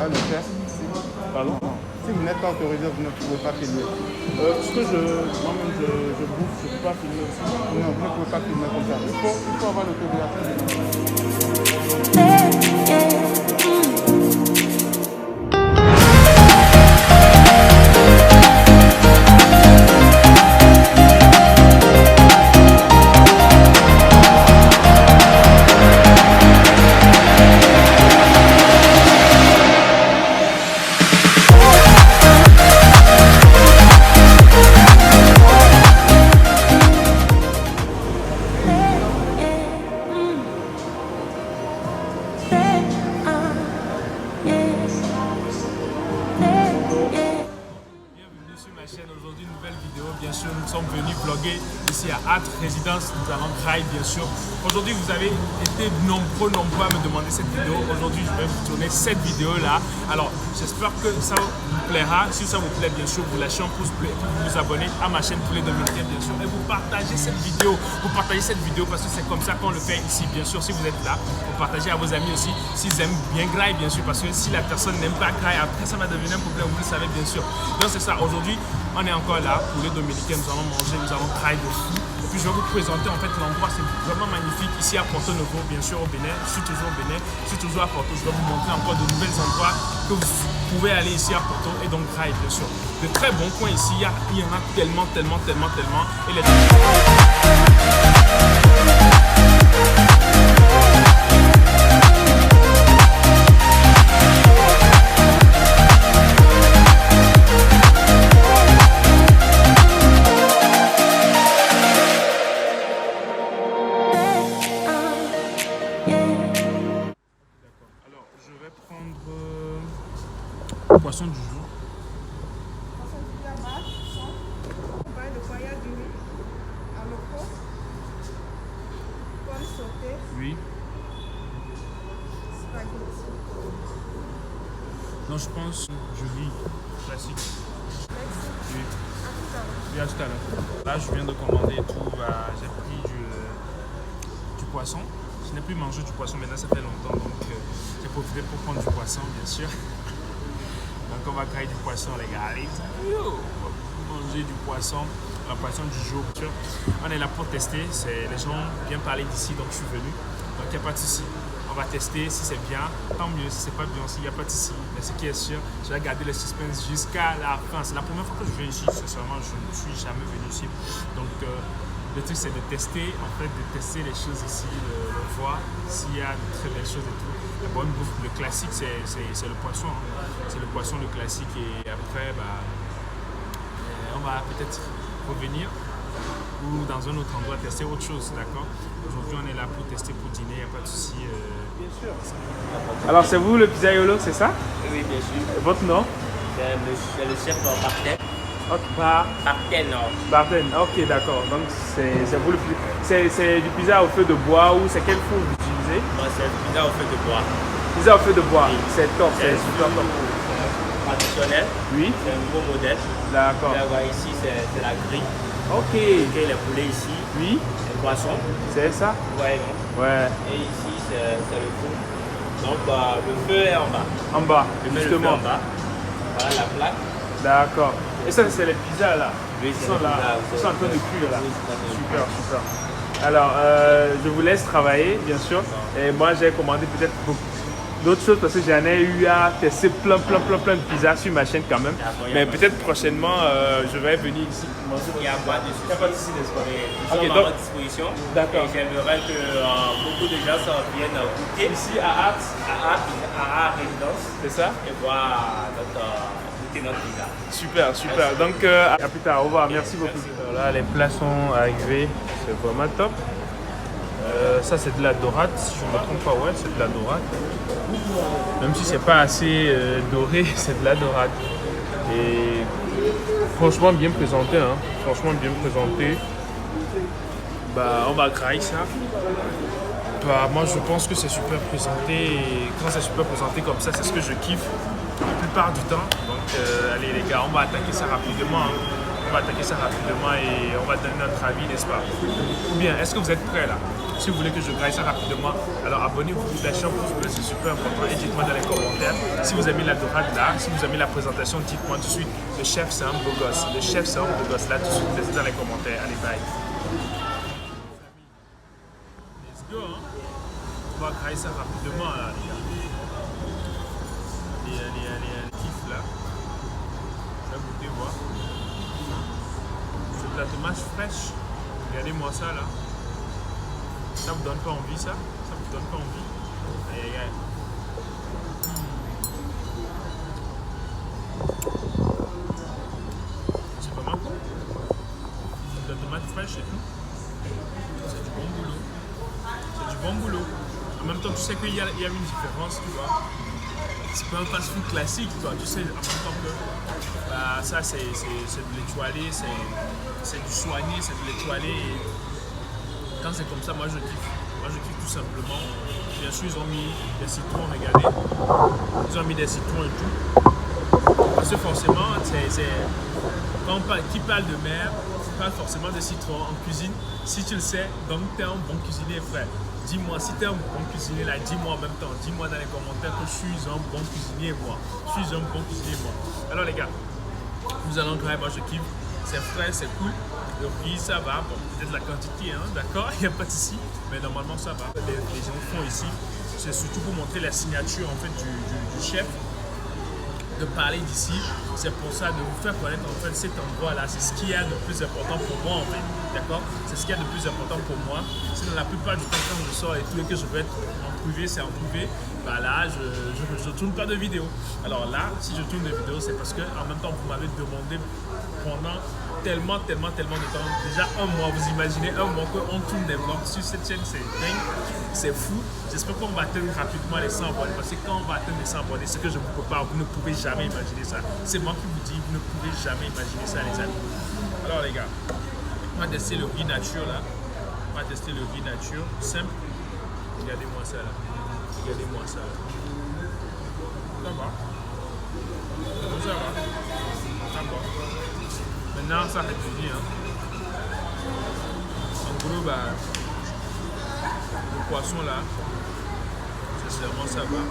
Ah, le chef. Pardon? Si vous n'êtes pas autorisé, vous ne pouvez pas filmer. Parce que moi-même je bouffe, je ne peux pas filmer aussi. Non, vous ne pouvez pas filmer comme ça. Il faut avoir l'autorisation. Bienvenue sur ma chaîne. Aujourd'hui, une nouvelle vidéo. Bien sûr, nous sommes venus vlogger ici à Art Résidence. Nous allons grailler, bien sûr. Aujourd'hui, vous avez été nombreux à me demander cette vidéo. Aujourd'hui, je vais vous tourner cette vidéo-là. Alors, j'espère que ça vous plaira. Si ça vous plaît, bien sûr, vous lâchez un pouce bleu et puis vous vous abonnez à ma chaîne Poulet Dominicain, bien sûr. Et vous partagez cette vidéo. Vous partagez cette vidéo parce que c'est comme ça qu'on le fait ici, bien sûr. Si vous êtes là, vous partagez à vos amis aussi. S'ils aiment bien graille, bien sûr. Parce que si la personne n'aime pas graille, après, ça va devenir un problème. Vous le savez, bien sûr. Donc, c'est ça. Aujourd'hui, on est encore là, Poulet Dominicain. Nous allons manger, nous allons grailler de fou. Et puis, je vais vous présenter en fait l'endroit. C'est vraiment magnifique. Ici à Porto Novo, bien sûr, au Bénin. Je suis toujours au Bénin. Je suis toujours à Porto. Je vais vous montrer encore de nouveaux endroits que vous pouvez aller ici à Porto et donc grailler, bien sûr. De très bons coins ici. Il y en a tellement. Et les... Alors, je vais prendre le poisson du jour. Poisson du là-bas, on va de foyer du riz à loco, pomme sautée, Oui. spaghetti. Non, je pense je vis classique. Merci. Oui. À tout à l'heure. Oui, à tout à l'heure. Là, je viens de commander tout. J'ai pris du poisson. Je n'ai plus mangé du poisson maintenant, ça fait longtemps. Donc, j'ai profité pour prendre du poisson, bien sûr. Donc, on va grailler du poisson, les gars. Allez, on va manger du poisson. Le poisson du jour, bien sûr. On est là pour tester. Les gens viennent parler d'ici, donc je suis venu. Donc, il n'y a pas de souci. On va tester. Si c'est bien, tant mieux. Si c'est pas bien aussi, il n'y a pas de souci. Mais ce qui est sûr, je vais garder le suspense jusqu'à la fin. C'est la première fois que je viens ici. Sincèrement, je ne suis jamais venu ici. Donc, le truc, c'est de tester, en fait, de tester les choses ici, de voir s'il y a de très belles choses et tout. La bonne bouffe, le classique, c'est le poisson. Hein. C'est le poisson, le classique. Et après, on va peut-être revenir ou dans un autre endroit tester autre chose, d'accord? Aujourd'hui, on est là pour tester, pour dîner, il n'y a pas de souci. Bien sûr. Alors, c'est vous le pizzaiolo, c'est ça? Oui, bien sûr. Et votre nom? C'est le chef Barten. Barten, non. Barten, ok, d'accord. Donc, c'est vous le c'est du pizza au feu de bois ou c'est quel four vous utilisez? Moi, c'est le pizza au feu de bois. Pizza au feu de bois, Oui. c'est top, c'est C'est super top. traditionnel. Oui, C'est un nouveau modèle. d'accord. Là, voilà, ici, c'est la grille. Ok, Et les poulets ici, oui, les poissons. c'est ça? Ouais, non. Ouais, Et ici, c'est le four. Donc, le feu est en bas. en bas, Je mets le feu justement. en bas. Voilà la plaque. D'accord. Et ça, c'est les pizzas là. Oui, Ils c'est sont les là, pizzas, ils sont en train de cuire là. Oui, tout à fait. Super, super. Alors, je vous laisse travailler, bien sûr. Et moi, j'ai commandé peut-être d'autres choses parce que j'en ai eu à tester plein de pizzas sur ma chaîne quand même. Mais peut-être prochainement, je vais venir ici manger. Il n'y a pas de souci. Il n'y a pas de souci, n'est-ce pas? Nous Ok, sommes donc- à votre disposition. D'accord. Et j'aimerais que beaucoup de gens viennent goûter Ici à Art, à Résidence c'est ça? et voir goûter notre pizza. Super, super. Donc, à plus tard. Au revoir. Merci beaucoup. Là, les plats sont arrivés. C'est vraiment top. Ça, c'est de la dorade. Si je ne me trompe pas, ouais, c'est de la dorade. Même si c'est pas assez doré, c'est de la dorade. Et franchement, bien présenté. Hein. Franchement, bien présenté. On va grailler ça. Moi, je pense que c'est super présenté. Et quand c'est super présenté comme ça, c'est ce que je kiffe la plupart du temps. Donc, allez les gars, on va attaquer ça rapidement. Hein. On va attaquer ça rapidement et on va donner notre avis, n'est-ce pas? Ou bien, est-ce que vous êtes prêts là? Si vous voulez que je graille ça rapidement, alors abonnez-vous, lâchez un pouce bleu, c'est super important et dites-moi dans les commentaires Si vous aimez la dorade là, si vous aimez la présentation, dites-moi tout de suite. Le chef, c'est un beau gosse. Le chef, c'est un beau gosse. Là, tout de suite, laissez dans les commentaires. Allez, bye. Let's go, hein. On va grailler ça rapidement, là, les gars. Allez, kiff, là. Je vais goûter, voir. C'est de la tomate fraîche. Regardez-moi ça, là. Ça vous donne pas envie, ça? Ça vous donne pas envie? Aïe, aïe, aïe. C'est pas mal. De la tomate fraîche et tout. C'est du bon boulot. C'est du bon boulot. En même temps, tu sais qu'il y a une différence, tu vois. C'est pas un fast-food classique, toi. Tu sais, en même temps que bah, ça, c'est de l'étoilé, c'est du soigné, c'est de l'étoilé. Et quand c'est comme ça, moi je kiffe. Moi je kiffe tout simplement. Bien sûr, ils ont mis des citrons, regardez. Ils ont mis des citrons et tout. Parce que forcément, qui parle de mer, parle forcément de citron en cuisine. Si tu le sais, donc tu es un bon cuisinier, frère. Dis-moi, si tu es un bon cuisinier, là, dis-moi en même temps. Dis-moi dans les commentaires que je suis un bon cuisinier, moi. Je suis un bon cuisinier, moi. Alors les gars, nous allons grailler, moi je kiffe. C'est frais, c'est cool. Le riz, ça va. Bon, peut-être la quantité, hein, d'accord, il n'y a pas de souci. Mais normalement, ça va. Les gens font ici, c'est surtout pour montrer la signature en fait, du chef. De parler d'ici, c'est pour ça, de vous faire connaître en fait cet endroit-là. C'est ce qui est le plus important pour moi en fait, d'accord? C'est ce qui est le plus important pour moi. Sinon, la plupart du temps, quand je sors et tout et que je veux être en privé, c'est en privé, bah là, je tourne pas de vidéo. Alors là, si je tourne des vidéos, c'est parce que en même temps, vous m'avez demandé pendant tellement de temps. Déjà un mois, vous imaginez un mois qu'on tourne des vlogs sur cette chaîne, c'est dingue, c'est fou. J'espère qu'on va atteindre rapidement les 100 abonnés parce que quand on va atteindre les 100 abonnés, ce que je vous prépare, vous ne pouvez jamais imaginer ça. C'est moi qui vous dis, vous ne pouvez jamais imaginer ça, les amis. Alors les gars, on va tester le riz nature là. On va tester le riz nature, simple. Regardez-moi ça là. Regardez-moi ça là. Ça va. Ça va. Ça va. Maintenant, ça réduit. Hein. En gros, bah, le poisson là, c'est vraiment ça va.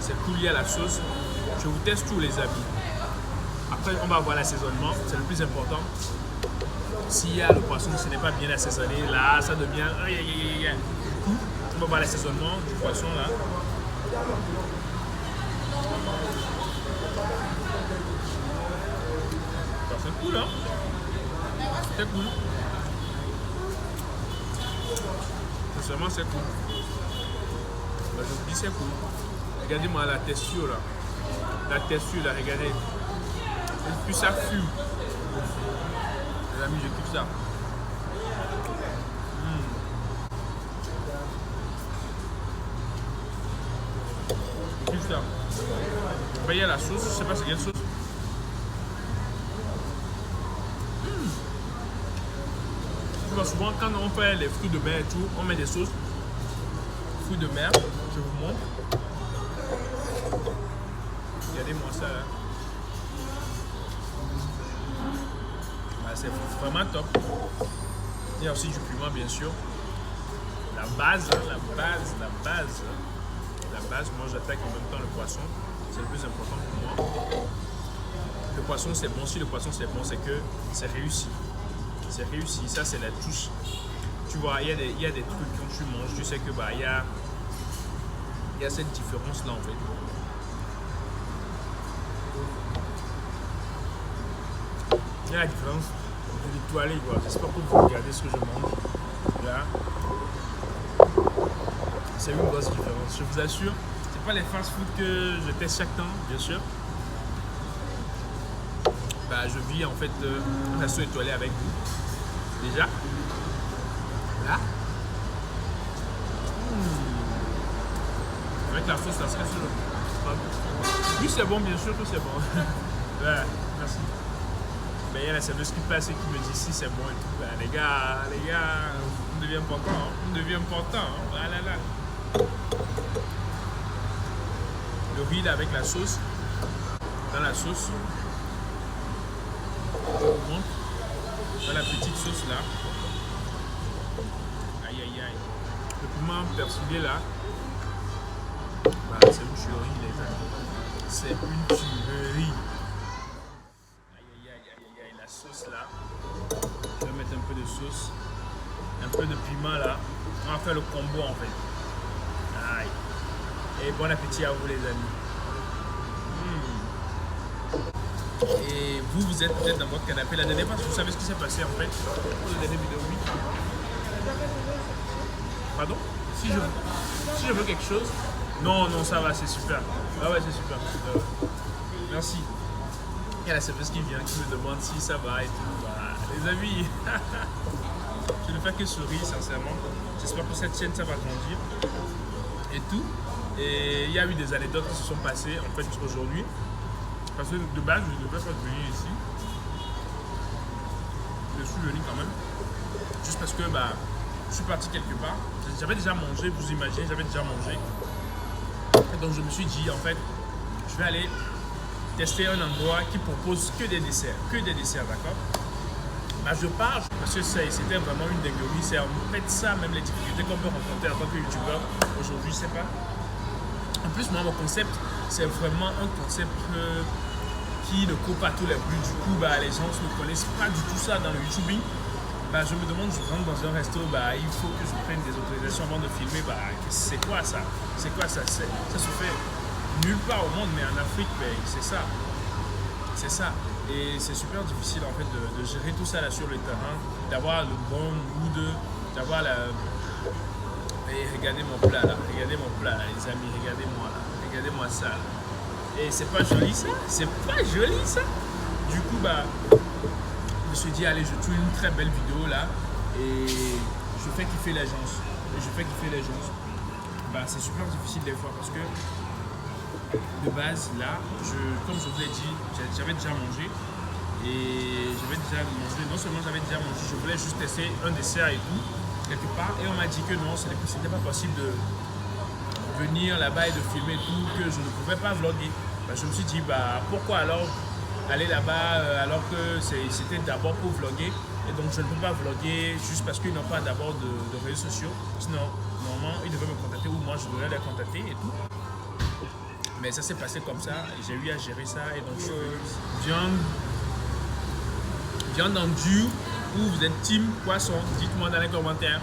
C'est cool lié à la sauce. Je vous teste tous les amis. Après, on va voir l'assaisonnement. C'est le plus important. S'il y a le poisson, ce n'est pas bien assaisonné, là, ça devient. Du coup, on va voir l'assaisonnement du poisson là. C'est cool, hein? C'est cool. Sincèrement, c'est cool. Bah, je vous dis, c'est cool. Regardez-moi la texture, là. La texture, là, regardez. Et puis ça fume. Les amis, je kiffe ça. Je kiffe ça. Vous voyez la sauce, je sais pas c'est quelle sauce. Souvent quand on fait les fruits de mer et tout, on met des sauces. Fruits de mer, je vous montre. Regardez-moi ça là. Bah, c'est vraiment top. Il y a aussi du piment bien sûr. La base, hein, la base, moi j'attaque en même temps le poisson. C'est le plus important pour moi. Le poisson c'est bon, si le poisson c'est bon, c'est que c'est réussi. C'est réussi, ça c'est la touche. Tu vois, il y a des trucs quand tu manges, tu sais que bah il y a cette différence là en fait. Il y a la différence de l'étoilé quoi. J'espère que vous regardez ce que je mange. Là. C'est une grosse différence. Je vous assure, c'est pas les fast-food que je teste chaque temps, bien sûr. Bah, je vis en fait un resto étoilé avec vous. Déjà. Là. Avec la sauce, ça serait sûr. Oui, c'est bon, bien sûr que c'est bon. Ouais, merci. Ben, il y a la serveuse qui passe et qui me dit si c'est bon et tout. Ben, les gars, on devient important. Hein. On devient important. Hein. Voilà, là. Le riz là, avec la sauce. Dans la sauce. Dans la petite sauce là. Aïe aïe aïe. Le piment persillé là. Bah, c'est une tuerie les amis. c'est une tuerie. Aïe aïe aïe aïe aïe, la sauce là. Je vais mettre un peu de sauce, un peu de piment là. On va faire le combo en fait. Aïe. Et bon appétit à vous les amis. Et vous êtes peut-être dans votre canapé. La dernière fois, vous savez ce qui s'est passé en fait pour la dernière vidéo, oui. Pardon? Si je veux quelque chose? Non, non, ça va, c'est super. Ah ouais, c'est super. Merci. Il y a la serveuse qui vient, qui me demande si ça va et tout. Bah, les amis, je ne fais que sourire, sincèrement. J'espère que cette chaîne, ça va grandir et tout. Et il y a eu des anecdotes qui se sont passées en fait aujourd'hui. Parce que de base, je ne devais pas venir ici. Je suis venu quand même. Juste parce que bah, je suis parti quelque part. J'avais déjà mangé, vous imaginez, j'avais déjà mangé. Et donc je me suis dit, en fait, je vais aller tester un endroit qui propose que des desserts, d'accord? Bah, je pars parce que c'était vraiment une dinguerie. C'est en fait ça, même les difficultés qu'on peut rencontrer en tant que youtubeur aujourd'hui, je sais pas. En plus, moi, mon concept, c'est vraiment un concept qui ne court pas tous les bruits. Du coup, bah, les gens ne connaissent pas du tout ça dans le YouTubing. Bah, je me demande, je rentre dans un resto, bah, il faut que je prenne des autorisations avant de filmer. Bah, c'est quoi ça? C'est quoi ça? Ça se fait nulle part au monde, mais en Afrique, bah, c'est ça. C'est ça. Et c'est super difficile en fait de gérer tout ça là sur le terrain, d'avoir le bon mood, d'avoir la... Et regardez mon plat là, les amis, regardez-moi là, regardez-moi ça là. Et c'est pas joli ça, c'est pas joli ça. Du coup bah, je me suis dit allez, je tourne une très belle vidéo là et je fais kiffer les gens. Bah c'est super difficile des fois parce que de base là, comme je vous l'ai dit, j'avais déjà mangé. Et non seulement j'avais déjà mangé, je voulais juste tester un dessert et tout, quelque part. Et on m'a dit que non, c'était pas possible de venir là-bas et de filmer et tout, que je ne pouvais pas vlogger. Bah, je me suis dit, bah, pourquoi alors aller là-bas alors que c'était d'abord pour vlogger. Et donc je ne peux pas vlogger juste parce qu'ils n'ont pas d'abord de réseaux sociaux. Sinon, normalement, ils devaient me contacter ou moi je devrais les contacter et tout. Mais ça s'est passé comme ça, j'ai eu à gérer ça et donc viande en dur ou vous êtes team poisson, dites-moi dans les commentaires.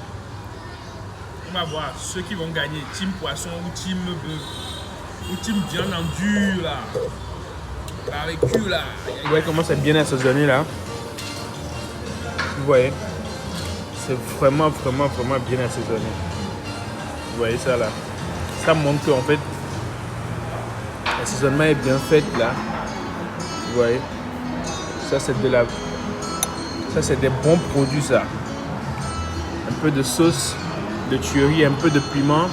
On va voir ceux qui vont gagner, team poisson ou team bœuf ou team viande en dur là, barbecue là. Vous voyez comment c'est bien assaisonné là. Vous voyez, c'est vraiment bien assaisonné. Vous voyez ça là, ça montre qu'en fait l'assaisonnement est bien fait là. Vous voyez, ça c'est des bons produits ça. Un peu de sauce de tuerie, un peu de piment.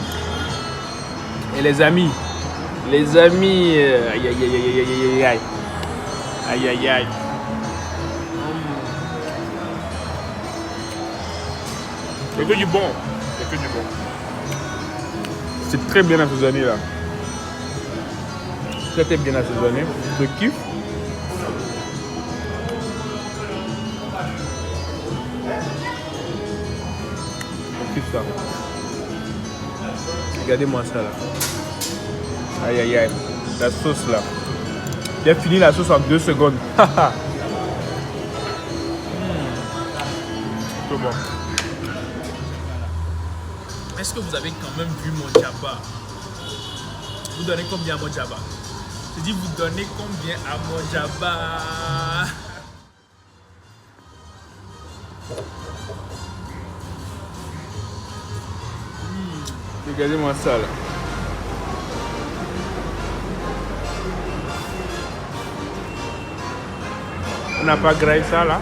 Et les amis, aïe aïe aïe aïe aïe aïe aïe aïe aïe. C'est que du bon, c'est très bien assaisonné là. Très bien assaisonné, je kiffe. Ça. Regardez-moi ça là. Aïe aïe aïe. La sauce là. J'ai fini la sauce en 2 secondes. C'est bon. Est-ce que vous avez quand même vu mon djaba? Vous donnez combien à mon djaba? Je dis vous donnez combien à mon djaba? Regardez-moi ça là. On n'a pas graillé ça là.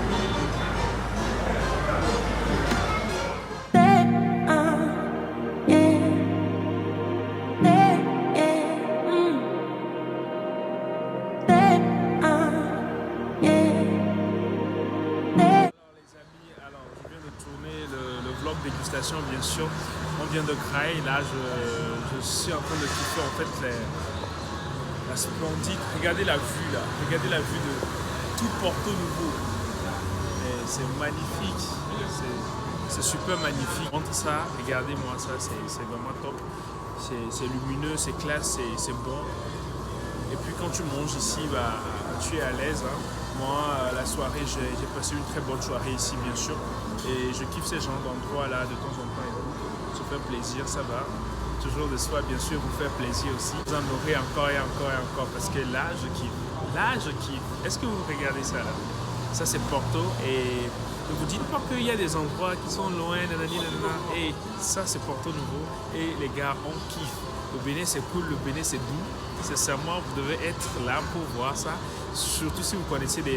Dégustation bien sûr, on vient de Graille, là je suis en train de kiffer en fait la splendide, regardez la vue là, regardez la vue de tout Porto Novo, c'est magnifique, c'est super magnifique, entre ça, regardez-moi ça, c'est vraiment top, c'est lumineux, c'est classe, c'est bon, et puis quand tu manges ici, bah, tu es à l'aise. Hein. Moi, la soirée, j'ai passé une très bonne soirée ici, bien sûr. Et je kiffe ces genres d'endroits-là de temps en temps et tout. Ça fait plaisir, ça va. Toujours de soi, bien sûr, vous faire plaisir aussi. Vous en aurez encore et encore et encore parce que là, je kiffe. Là, je kiffe. Est-ce que vous regardez ça là? Ça, c'est Porto et ne vous dites pas qu'il y a des endroits qui sont loin, nanani, nanana. Et ça, c'est Porto Nouveau. Et les gars, on kiffe. Le Bénin, c'est cool. Le Bénin, c'est doux. Sincèrement, vous devez être là pour voir ça. Surtout si vous connaissez de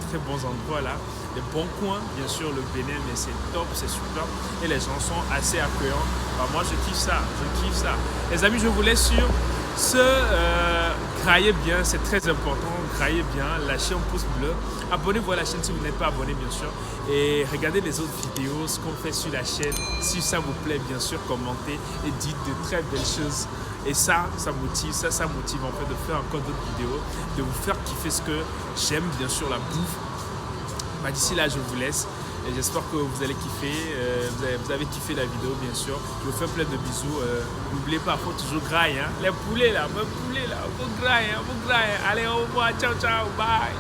très bons endroits là. Des bons coins, bien sûr, le Bénin, mais c'est top, c'est super. Et les gens sont assez accueillants. Bah, moi, je kiffe ça. Je kiffe ça. Les amis, je vous laisse sur graillez bien, c'est très important, graillez bien, lâchez un pouce bleu, abonnez-vous à la chaîne si vous n'êtes pas abonné bien sûr et regardez les autres vidéos, ce qu'on fait sur la chaîne, si ça vous plaît bien sûr, commentez et dites de très belles choses et ça motive, ça motive en fait de faire encore d'autres vidéos, de vous faire kiffer ce que j'aime bien sûr, la bouffe. Bah, d'ici là je vous laisse. Et j'espère que vous allez kiffer, vous avez kiffé la vidéo bien sûr. Je vous fais plein de bisous. N'oubliez pas, il faut toujours grailler. Hein. Les poulets là, faut grailler. Allez, au revoir, ciao, ciao, bye.